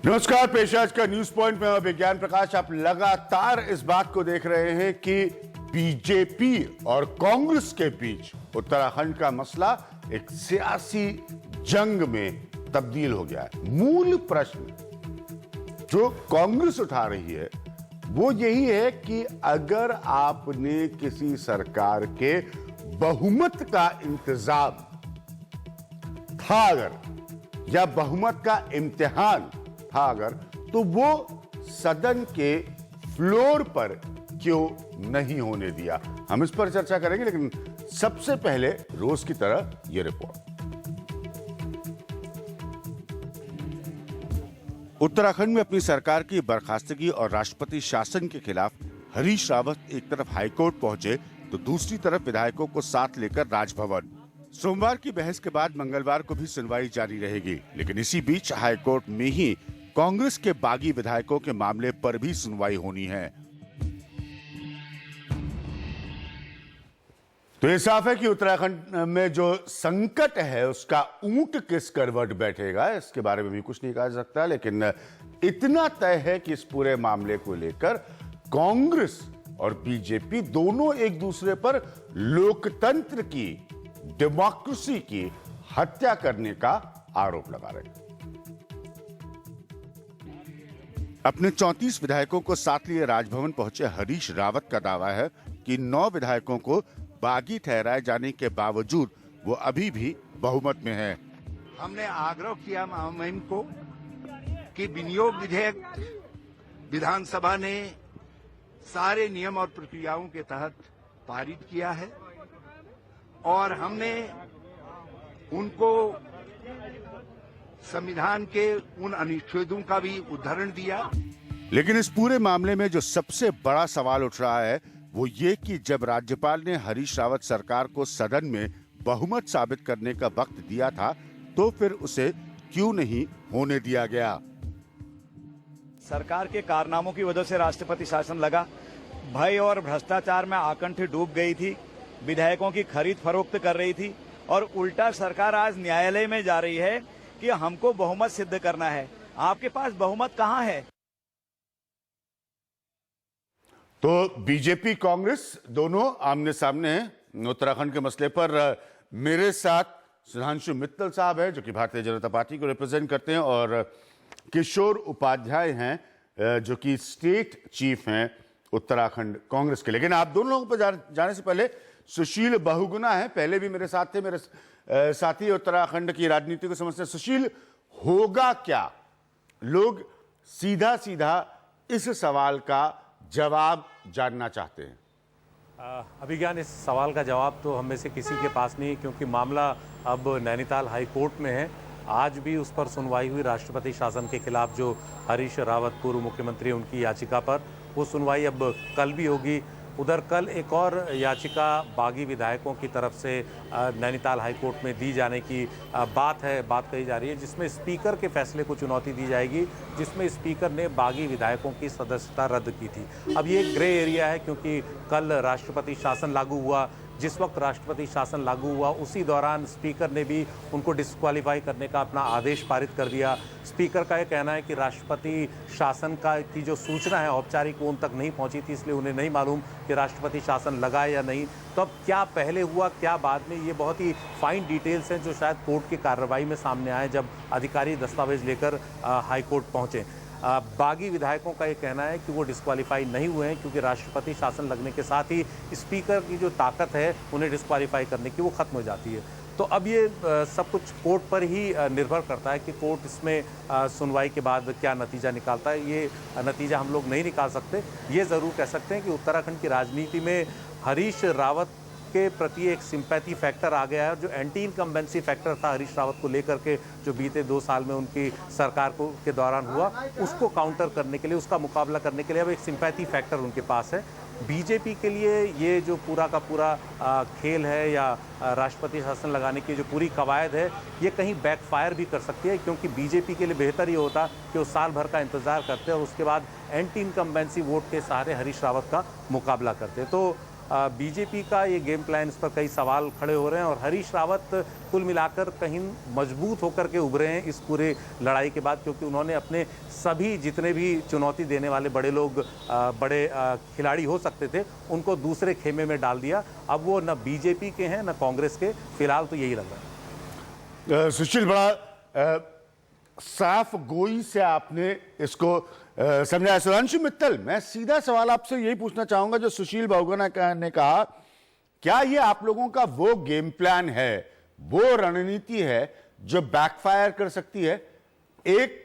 नमस्कार, पेश आज का न्यूज पॉइंट में विज्ञान प्रकाश। आप लगातार इस बात को देख रहे हैं कि बीजेपी और कांग्रेस के बीच उत्तराखंड का मसला एक सियासी जंग में तब्दील हो गया है। मूल प्रश्न जो कांग्रेस उठा रही है वो यही है कि अगर आपने किसी सरकार के बहुमत का इंतजाम था अगर, या बहुमत का इम्तिहान था अगर, तो वो सदन के फ्लोर पर क्यों नहीं होने दिया। हम इस पर चर्चा करेंगे, लेकिन सबसे पहले रोज की तरह ये रिपोर्ट। उत्तराखंड में अपनी सरकार की बर्खास्तगी और राष्ट्रपति शासन के खिलाफ हरीश रावत एक तरफ हाईकोर्ट पहुंचे तो दूसरी तरफ विधायकों को साथ लेकर राजभवन। सोमवार की बहस के बाद मंगलवार को भी सुनवाई जारी रहेगी, लेकिन इसी बीच हाईकोर्ट में ही कांग्रेस के बागी विधायकों के मामले पर भी सुनवाई होनी है। तो ये साफ है कि उत्तराखंड में जो संकट है उसका ऊंट किस करवट बैठेगा, इसके बारे में भी कुछ नहीं कहा जा सकता। लेकिन इतना तय है कि इस पूरे मामले को लेकर कांग्रेस और बीजेपी दोनों एक दूसरे पर लोकतंत्र की, डेमोक्रेसी की हत्या करने का आरोप लगा रहे हैं। अपने 34 विधायकों को साथ लिए राजभवन पहुंचे हरीश रावत का दावा है कि 9 विधायकों को बागी ठहराए जाने के बावजूद वो अभी भी बहुमत में है। हमने आग्रह किया मुहिम को कि विनियोग विधेयक विधानसभा ने सारे नियम और प्रक्रियाओं के तहत पारित किया है और हमने उनको संविधान के उन अनुच्छेदों का भी उदाहरण दिया। लेकिन इस पूरे मामले में जो सबसे बड़ा सवाल उठ रहा है वो ये कि जब राज्यपाल ने हरीश रावत सरकार को सदन में बहुमत साबित करने का वक्त दिया था तो फिर उसे क्यों नहीं होने दिया गया। सरकार के कारनामों की वजह से राष्ट्रपति शासन लगा, भय और भ्रष्टाचार में आकंठ डूब गई थी, विधायकों की खरीद फरोख्त कर रही थी और उल्टा सरकार आज न्यायालय में जा रही है कि हमको बहुमत सिद्ध करना है। आपके पास बहुमत कहां है? तो बीजेपी कांग्रेस दोनों आमने सामने हैं उत्तराखंड के मसले पर। मेरे साथ सुधांशु मित्तल साहब है जो कि भारतीय जनता पार्टी को रिप्रेजेंट करते हैं, और किशोर उपाध्याय हैं जो कि स्टेट चीफ हैं उत्तराखंड कांग्रेस के। लेकिन आप दोनों लोगों पर जाने से पहले सुशील बहुगुना है, पहले भी मेरे साथ थे, मेरे साथी उत्तराखंड की राजनीति को समझते हैं। सुशील, होगा क्या? लोग सीधा सीधा इस सवाल का जवाब जानना चाहते हैं। अभिज्ञान, इस सवाल का जवाब तो हम में से किसी के पास नहीं है, क्योंकि मामला अब नैनीताल हाई कोर्ट में है। आज भी उस पर सुनवाई हुई राष्ट्रपति शासन के खिलाफ जो हरीश रावत पूर्व मुख्यमंत्री उनकी याचिका पर, वो सुनवाई अब कल भी होगी। उधर कल एक और याचिका बागी विधायकों की तरफ से नैनीताल हाई कोर्ट में दी जाने की बात कही जा रही है, जिसमें स्पीकर के फैसले को चुनौती दी जाएगी, जिसमें स्पीकर ने बागी विधायकों की सदस्यता रद्द की थी। अब ये ग्रे एरिया है, क्योंकि कल राष्ट्रपति शासन लागू हुआ। जिस वक्त राष्ट्रपति शासन लागू हुआ उसी दौरान स्पीकर ने भी उनको डिस्क्वालीफाई करने का अपना आदेश पारित कर दिया। स्पीकर का यह कहना है कि राष्ट्रपति शासन की जो सूचना है औपचारिक उन तक नहीं पहुंची थी, इसलिए उन्हें नहीं मालूम कि राष्ट्रपति शासन लगा है या नहीं। तो अब क्या पहले हुआ क्या बाद में, ये बहुत ही फाइन डिटेल्स हैं जो शायद कोर्ट की कार्रवाई में सामने आए जब अधिकारी दस्तावेज लेकर हाई कोर्ट पहुंचे। बागी विधायकों का ये कहना है कि वो डिस्क्वालीफाई नहीं हुए हैं, क्योंकि राष्ट्रपति शासन लगने के साथ ही स्पीकर की जो ताकत है उन्हें डिस्क्वालीफाई करने की वो खत्म हो जाती है। तो अब ये सब कुछ कोर्ट पर ही निर्भर करता है कि कोर्ट इसमें सुनवाई के बाद क्या नतीजा निकालता है। ये नतीजा हम लोग नहीं निकाल सकते। ये ज़रूर कह सकते हैं कि उत्तराखंड की राजनीति में हरीश रावत के प्रति एक सिंपैथी फैक्टर आ गया है। जो एंटी इनकम्बेंसी फैक्टर था हरीश रावत को लेकर के, जो बीते 2 साल में उनकी सरकार के दौरान हुआ, उसको काउंटर करने के लिए, उसका मुकाबला करने के लिए अब एक सिंपैथी फैक्टर उनके पास है। बीजेपी के लिए ये जो पूरा का पूरा खेल है या राष्ट्रपति शासन लगाने की जो पूरी कवायद है, ये कहीं बैकफायर भी कर सकती है, क्योंकि बीजेपी के लिए बेहतर ये होता कि वो साल भर का इंतजार करते और उसके बाद एंटी इनकम्बेंसी वोट के सहारे हरीश रावत का मुकाबला करते। तो बीजेपी का ये गेम प्लान, इस पर कई सवाल खड़े हो रहे हैं और हरीश रावत कुल मिलाकर कहीं मजबूत होकर के उभरे हैं इस पूरे लड़ाई के बाद, क्योंकि उन्होंने अपने सभी जितने भी चुनौती देने वाले बड़े लोग, बड़े खिलाड़ी हो सकते थे, उनको दूसरे खेमे में डाल दिया। अब वो न बीजेपी के हैं न कांग्रेस के, फिलहाल तो यही लग रहा है। सुशील, बड़ा साफ गोई से आपने इसको समझाया। सुधांशु मित्तल, मैं सीधा सवाल आपसे यही पूछना चाहूंगा जो सुशील बहुगुणा ने कहा, क्या ये आप लोगों का वो गेम प्लान है, वो रणनीति है जो बैकफायर कर सकती है? एक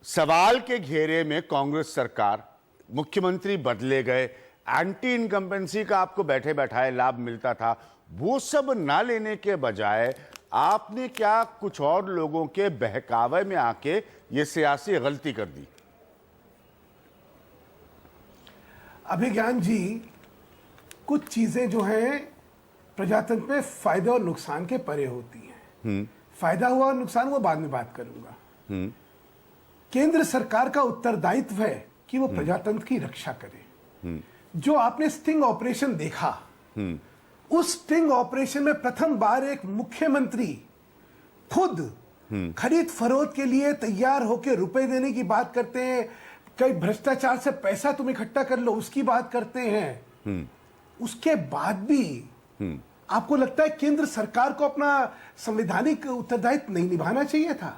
सवाल के घेरे में कांग्रेस सरकार, मुख्यमंत्री बदले गए, एंटी इनकम्बेंसी का आपको बैठे बैठाए लाभ मिलता था, वो सब ना लेने के बजाय आपने क्या कुछ और लोगों के बहकावे में आके ये सियासी गलती कर दी? अभिज्ञान जी, कुछ चीजें जो हैं प्रजातंत्र में फायदे और नुकसान के परे होती हैं। फायदा हुआ और नुकसान हुआ बाद में बात करूंगा। केंद्र सरकार का उत्तरदायित्व है कि वो प्रजातंत्र की रक्षा करे। जो आपने स्टिंग ऑपरेशन देखा, उस स्टिंग ऑपरेशन में प्रथम बार एक मुख्यमंत्री खुद खरीद फरोख्त के लिए तैयार होकर रुपए देने की बात करते हैं, कई भ्रष्टाचार से पैसा तुम इकट्ठा कर लो उसकी बात करते हैं। उसके बाद भी आपको लगता है केंद्र सरकार को अपना संवैधानिक उत्तरदायित्व नहीं निभाना चाहिए था?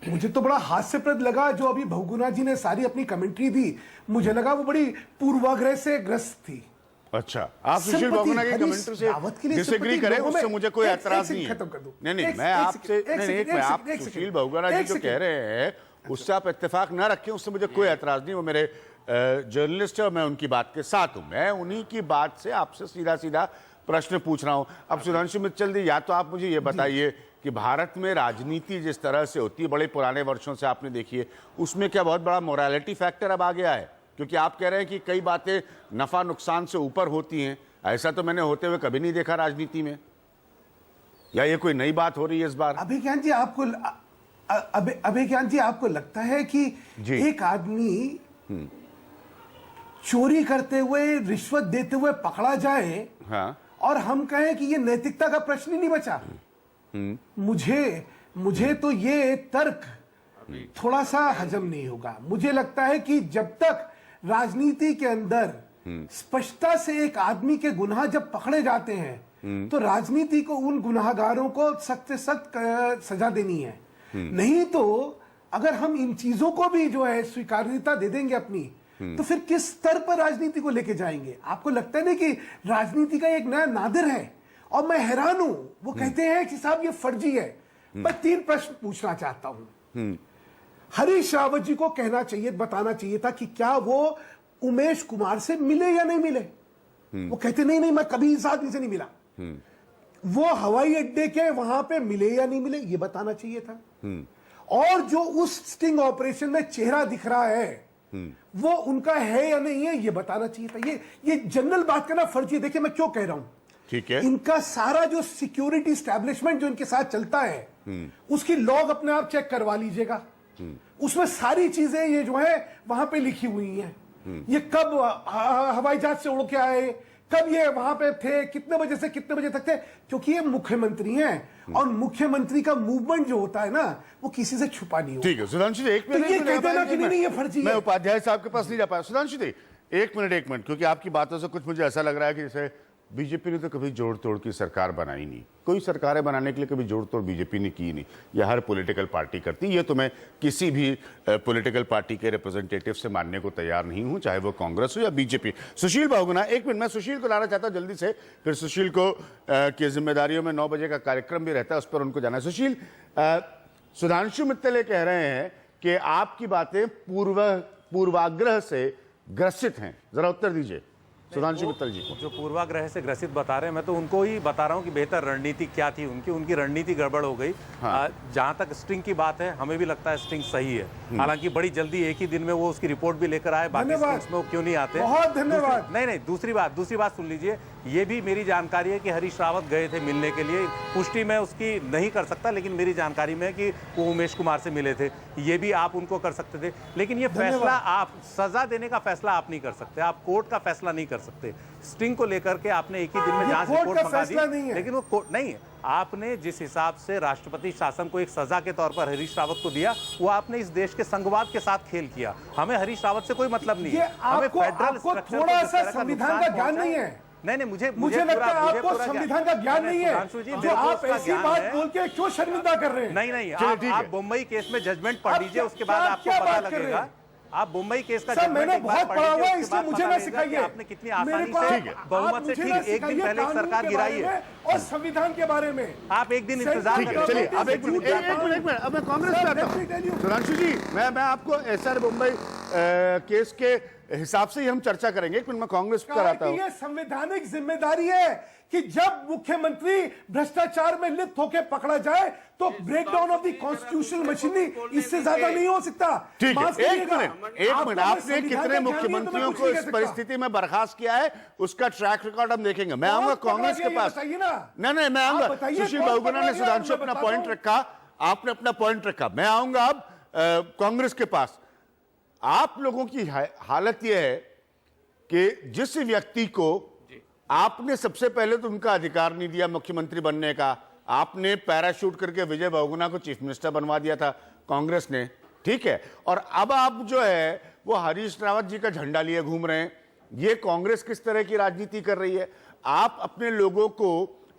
मुझे तो बड़ा हास्यप्रद लगा जो अभी बहुगुणा जी ने सारी अपनी कमेंट्री दी, मुझे लगा वो बड़ी पूर्वाग्रह से ग्रस्त थी। अच्छा, आप सुशील बहुगुणा के कमेंट्री से डिसएग्री करें, उससे मुझे कोई एतराज नहीं है। नहीं, मैं आपसे आप सुशील बहुगुणा जी जो कह रहे हैं उससे आप इत्तेफाक ना रखें, उससे मुझे कोई एतराज नहीं। वो मेरे जर्नलिस्ट है और मैं उनकी बात के साथ हूं। मैं उन्हीं की बात से आपसे सीधा सीधा प्रश्न पूछ रहा हूं। अब सुधांशु मित्तल जी, या तो आप मुझे ये बताइए कि भारत में राजनीति जिस तरह से होती है, बड़े पुराने वर्षों से आपने देखी है, उसमें क्या बहुत बड़ा मोरालिटी फैक्टर अब आ गया है? क्योंकि आप कह रहे हैं कि कई बातें नफा नुकसान से ऊपर होती हैं, ऐसा तो मैंने होते हुए कभी नहीं देखा राजनीति में। या ये कोई नई बात हो रही है इस बार? अभिज्ञान जी, आपको लगता है कि एक आदमी चोरी करते हुए, रिश्वत देते हुए पकड़ा जाए, हाँ, और हम कहें कि ये नैतिकता का प्रश्न ही नहीं बचा? मुझे तो ये तर्क थोड़ा सा हजम नहीं होगा। मुझे लगता है कि जब तक राजनीति के अंदर स्पष्टता से एक आदमी के गुनाह जब पकड़े जाते हैं तो राजनीति को उन गुनाहगारों को सख्त से सख्त सजा देनी है। नहीं तो अगर हम इन चीजों को भी जो है स्वीकार्यता दे देंगे अपनी, तो फिर किस स्तर पर राजनीति को लेके जाएंगे? आपको लगता है ना कि राजनीति का एक नया नादिर है? और मैं हैरान हूं, वो कहते हैं कि साहब ये फर्जी है। मैं 3 प्रश्न पूछना चाहता हूं। हरीश रावत जी को कहना चाहिए, बताना चाहिए था कि क्या वो उमेश कुमार से मिले या नहीं मिले। वो कहते नहीं, मैं कभी इस आदमी से नहीं मिला। वो हवाई अड्डे के वहां पे मिले या नहीं मिले, ये बताना चाहिए था। और जो उस स्टिंग ऑपरेशन में चेहरा दिख रहा है वो उनका है या नहीं है, ये बताना चाहिए था। ये जनरल बात करना फर्जी है। देखिए मैं क्यों कह रहा हूं, ठीक है, इनका सारा जो सिक्योरिटी एस्टैब्लिशमेंट जो इनके साथ चलता है उसकी लॉग अपने आप चेक करवा लीजिएगा। उसमें सारी चीजें ये जो है वहां पे लिखी हुई हैं। ये कब हवाई जहाज से उड़ के आए, कब ये वहां पे थे, कितने बजे से कितने बजे तक थे, क्योंकि ये मुख्यमंत्री हैं और मुख्यमंत्री का मूवमेंट जो होता है ना वो किसी से छुपा नहीं होता। ठीक है सुधांशु जी, एक मिनट, तो ये कहते ना कि नहीं ये फर्जी है। मैं उपाध्याय साहब के पास नहीं जा पाया। सुधांशु जी एक मिनट, क्योंकि आपकी बातों से कुछ मुझे ऐसा लग रहा है कि जैसे बीजेपी ने तो कभी जोड़ तोड़ की सरकार बनाई नहीं, कोई सरकारें बनाने के लिए कभी जोड़ तोड़ बीजेपी ने की नहीं, यह हर पॉलिटिकल पार्टी करती। ये तो मैं किसी भी पॉलिटिकल पार्टी के रिप्रेजेंटेटिव से मानने को तैयार नहीं हूं, चाहे वो कांग्रेस हो या बीजेपी। सुशील बहुगुणा, एक मिनट, मैं सुशील को लाना चाहता हूं जल्दी से, फिर सुशील को की जिम्मेदारियों में 9 बजे का कार्यक्रम भी रहता है, उस पर उनको जाना है। सुशील, सुधांशु मित्तल ये कह रहे हैं कि आपकी बातें पूर्वाग्रह से ग्रसित हैं, जरा उत्तर दीजिए सुधांशु मित्तल जी को। जो पूर्वाग्रह से ग्रसित बता रहे हैं, मैं तो उनको ही बता रहा हूं कि बेहतर रणनीति क्या थी उनकी रणनीति गड़बड़ हो गई। हाँ। जहां तक स्टिंग की बात है, हमें भी लगता है स्टिंग सही है, हालांकि बड़ी जल्दी एक ही दिन में वो उसकी रिपोर्ट भी लेकर आए, बाकी धन्यवाद। स्टेट्स में वो क्यों नहीं आते। बहुत धन्यवाद। नहीं, दूसरी बात सुन लीजिए। ये भी मेरी जानकारी है कि हरीश रावत गए थे मिलने के लिए, पुष्टि मैं उसकी नहीं कर सकता, लेकिन मेरी जानकारी में है कि वो उमेश कुमार से मिले थे। ये भी आप उनको कर सकते थे, लेकिन ये फैसला आप, सजा देने का फैसला आप नहीं कर सकते, आप कोर्ट का फैसला नहीं कर सकते। स्टिंग को लेकर के आपने एक ही दिन में जांच रिपोर्ट मंगा दी, लेकिन वो कोर्ट नहीं है। आपने जिस हिसाब से राष्ट्रपति शासन को एक सजा के तौर पर हरीश रावत को दिया, वो आपने इस देश के संघवाद के साथ खेल किया। हमें हरीश रावत से कोई मतलब नहीं है। हमें फेडरल स्ट्रक्चर को थोड़ा सा संविधान का ज्ञान नहीं है। नहीं, मुझे लगता है आपको संविधान का ज्ञान नहीं है, जो आप ऐसी बात बोल के क्यों शर्मिंदा कर रहे हैं। नहीं, आप मुंबई केस में जजमेंट पढ़ लीजिए, उसके बाद आपको पता लगेगा। आप मुंबई केस का मैंने बहुत पढ़ा हुआ है, इसलिए मुझे ना सिखाइए। आपने कितनी आसानी से बहुमत से ठीक एक दिन पहले सरकार गिराई है, और संविधान के बारे में आप एक दिन इंतजार करें। चलिए अब एक मिनट अब मैं कांग्रेस पे आता हूं। सुधांशु जी, मैं आपको एसआर मुंबई केस के हिसाब से ही हम चर्चा करेंगे। एक मिनट मैं कांग्रेस पे कराता हूं। ये संवैधानिक जिम्मेदारी है कि जब मुख्यमंत्री भ्रष्टाचार में लिप्त होकर पकड़ा जाए तो breakdown of the constitutional machinery, इससे ज्यादा नहीं हो सकता। ठीक है, एक मिनट आपने कितने मुख्यमंत्रियों को इस परिस्थिति में बर्खास्त किया है, उसका ट्रैक रिकॉर्ड हम देखेंगे। मैं आऊंगा कांग्रेस के पास। नहीं, मैं आऊंगा। सुशील बहुगुणा ने सुधांशु अपना पॉइंट रखा, आपने अपना पॉइंट रखा, मैं आऊंगा अब कांग्रेस के पास। आप लोगों की हालत यह है कि जिस व्यक्ति को आपने सबसे पहले तो उनका अधिकार नहीं दिया मुख्यमंत्री बनने का, आपने पैराशूट करके विजय बहुगुणा को चीफ मिनिस्टर बनवा दिया था कांग्रेस ने, ठीक है। और अब आप जो है वो हरीश रावत जी का झंडा लिए घूम रहे हैं। ये कांग्रेस किस तरह की राजनीति कर रही है? आप अपने लोगों को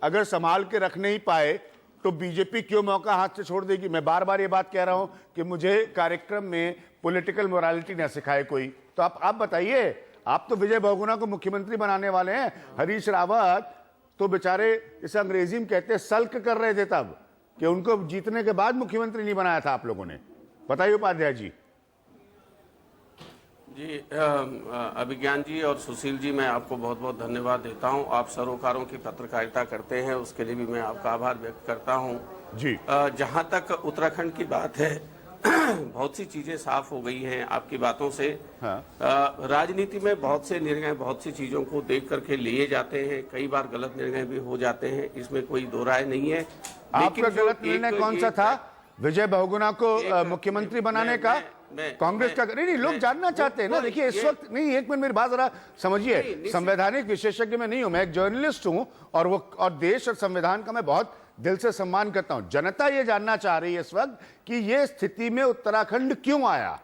अगर संभाल के रख नहीं पाए तो बीजेपी क्यों मौका हाथ से छोड़ देगी? मैं बार बार ये बात कह रहा हूं कि मुझे कार्यक्रम में पॉलिटिकल मोरालिटी ना सिखाए कोई। तो आप बताइए, आप तो विजय बहुगुणा को मुख्यमंत्री बनाने वाले हैं। हरीश रावत तो बेचारे इसे अंग्रेजी में कहते हैं सल्क कर रहे थे तब, कि उनको जीतने के बाद मुख्यमंत्री नहीं बनाया था आप लोगों ने। बताइए उपाध्याय जी। जी अभिज्ञान जी और सुशील जी, मैं आपको बहुत बहुत धन्यवाद देता हूं। आप सरोकारों की पत्रकारिता करते हैं, उसके लिए भी मैं आपका आभार व्यक्त करता हूं जी। जहां तक उत्तराखंड की बात है बहुत सी चीजें साफ हो गई हैं आपकी बातों से। हाँ। राजनीति में बहुत से निर्णय बहुत सी चीजों को देख करके लिए जाते हैं, कई बार गलत निर्णय भी हो जाते हैं, इसमें कोई दो राय नहीं है। आपका गलत निर्णय कौन सा था विजय बहुगुणा को मुख्यमंत्री बनाने का? कांग्रेस का नहीं, लोग जानना चाहते हैं ना। देखिए इस वक्त नहीं, एक मिनट मेरी बात जरा समझिए। संवैधानिक विशेषज्ञ में नहीं हूं, मैं एक जर्नलिस्ट हूं और देश और संविधान का मैं बहुत दिल से सम्मान करता हूं। जनता ये जानना चाह रही है इस वक्त कि ये स्थिति में उत्तराखंड क्यों आया।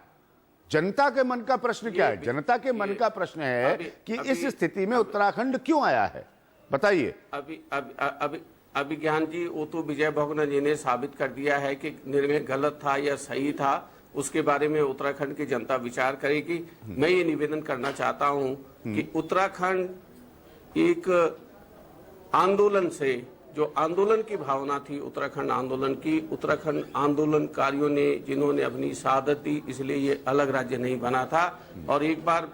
जनता के मन का प्रश्न क्या है? जनता के मन का प्रश्न है कि इस स्थिति में उत्तराखंड क्यों आया है, बताइए। अभिज्ञान जी, वो तो विजय बहुगुणा जी ने साबित कर दिया है कि निर्णय गलत था या सही था, उसके बारे में उत्तराखंड की जनता विचार करेगी। मैं ये निवेदन करना चाहता हूं कि उत्तराखंड एक आंदोलन से, जो आंदोलन की भावना थी उत्तराखंड आंदोलन की, उत्तराखंड आंदोलनकारियों ने जिन्होंने अपनी शहादत दी, इसलिए ये अलग राज्य नहीं बना था। और एक बार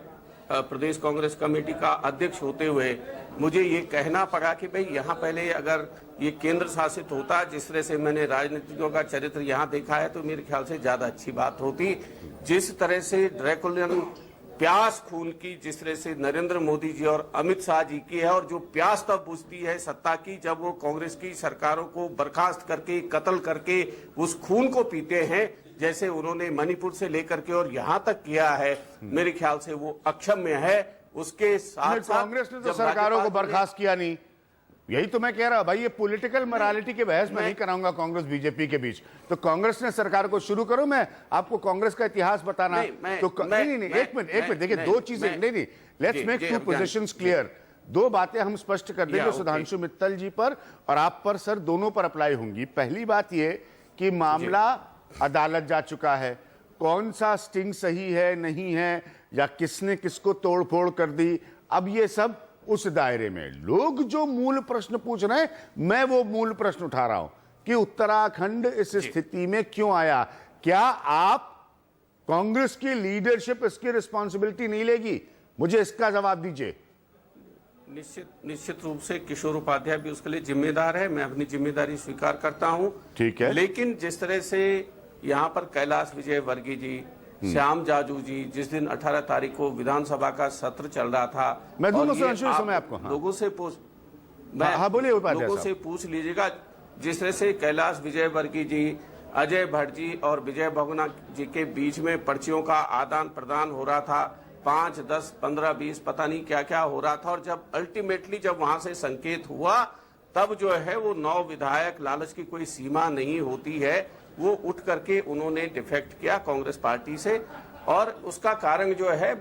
प्रदेश कांग्रेस कमेटी का अध्यक्ष होते हुए मुझे ये कहना पड़ा कि भाई यहाँ पहले अगर ये केंद्र शासित होता, जिस तरह से मैंने राजनीतिज्ञों का चरित्र यहाँ देखा है, तो मेरे ख्याल से ज्यादा अच्छी बात होती। जिस तरह से ड्रैकुलियन प्यास खून की जिस तरह से नरेंद्र मोदी जी और अमित शाह जी की है, और जो प्यास तब बुझती है सत्ता की जब वो कांग्रेस की सरकारों को बर्खास्त करके, कत्ल करके उस खून को पीते हैं, जैसे उन्होंने मणिपुर से लेकर के और यहाँ तक किया है, मेरे ख्याल से वो अक्षम्य है। उसके साथ कांग्रेस ने तो सरकारों को बर्खास्त किया नहीं। यही तो मैं कह रहा हूं भाई, ये पॉलिटिकल मोरालिटी के बहस में नहीं कराऊंगा कांग्रेस बीजेपी के बीच। तो कांग्रेस ने सरकार को शुरू करो, मैं आपको कांग्रेस का इतिहास बताना। नहीं, एक मिनट देखिए, दो चीजें नहीं, let's make two positions clear. दो बातें हम स्पष्ट कर देंगे सुधांशु मित्तल जी पर और आप पर, सर दोनों पर अप्लाई होंगी। पहली बात ये कि मामला अदालत जा चुका है, कौन सा स्टिंग सही है नहीं है या किसने किसको तोड़फोड़ कर दी, अब ये सब उस दायरे में। लोग जो मूल प्रश्न पूछ रहे हैं, मैं वो मूल प्रश्न उठा रहा हूं कि उत्तराखंड इस स्थिति में क्यों आया। क्या आप कांग्रेस की लीडरशिप इसकी रिस्पॉन्सिबिलिटी नहीं लेगी? मुझे इसका जवाब दीजिए। निश्चित रूप से किशोर उपाध्याय भी उसके लिए जिम्मेदार है, मैं अपनी जिम्मेदारी स्वीकार करता हूं। ठीक है, लेकिन जिस तरह से यहाँ पर कैलाश विजयवर्गीय जी, श्याम जाजू जी, जिस दिन 18 तारीख को विधानसभा का सत्र चल रहा था, मैं दूंगा और ये अंशु इस समय आपको। हाँ। लोगों से पूछ हाँ, बोलिए उपाध्याय लोगों साहब। से पूछ लीजिएगा, जिस तरह से कैलाश विजयवर्गीय जी, अजय भट्ट जी और विजय बहुगुणा जी के बीच में पर्चियों का आदान प्रदान हो रहा था, 5, 10, 15, 20 पता नहीं क्या क्या हो रहा था, और जब अल्टीमेटली जब वहां से संकेत हुआ तब जो है वो 9 विधायक, लालच की कोई सीमा नहीं होती है, वो उठ करके उन्होंने डिफेक्ट किया कांग्रेस पार्टी से। और उसका कारण जो है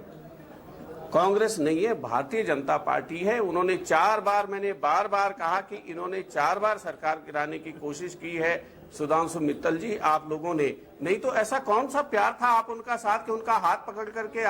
कांग्रेस नहीं है, भारतीय जनता पार्टी है। उन्होंने 4 बार, मैंने बार बार कहा कि इन्होंने 4 बार सरकार गिराने की कोशिश की है। सुधांशु मित्तल जी, आप लोगों ने, नहीं तो ऐसा कौन सा प्यार था आप उनका साथ कि उनका हाथ पकड़ करके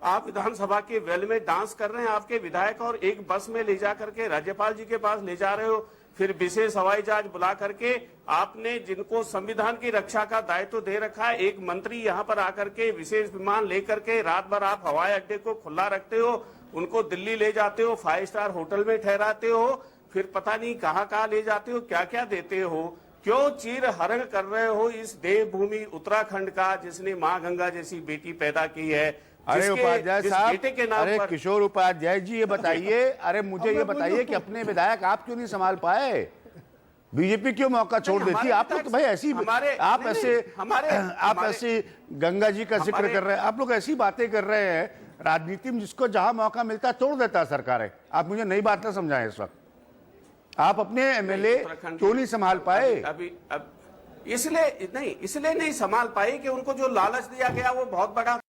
आप विधानसभा के वेल में डांस कर रहे हैं आपके विधायक, और एक बस में ले जा करके राज्यपाल जी के पास ले जा रहे हो, फिर विशेष हवाई जहाज बुला करके आपने जिनको संविधान की रक्षा का दायित्व दे रखा है, एक मंत्री यहाँ पर आकर के विशेष विमान लेकर के रात भर आप हवाई अड्डे को खुला रखते हो, उनको दिल्ली ले जाते हो, 5 स्टार होटल में ठहराते हो, फिर पता नहीं कहाँ ले जाते हो, क्या क्या देते हो, क्यों चीर हरण कर रहे हो इस देवभूमि उत्तराखंड का, जिसने माँ गंगा जैसी बेटी पैदा की है। अरे उपाध्याय साहब, बेटे के नाम अरे पर किशोर उपाध्याय जी, ये बताइए, अरे मुझे ये बताइए कि अपने विधायक आप क्यों नहीं संभाल पाए? बीजेपी क्यों मौका छोड़ देती? आप लोग तो भाई ऐसी, आप ऐसी गंगा जी का जिक्र कर रहे हैं, आप लोग ऐसी बातें कर रहे हैं, राजनीति में जिसको जहां मौका मिलता है तोड़ देता है सरकारें। आप मुझे नई बात ना समझाएं इस वक्त। आप अपने एमएलए क्यों नहीं संभाल पाए? अब इसलिए नहीं संभाल पाए कि उनको जो लालच दिया गया वो बहुत बड़ा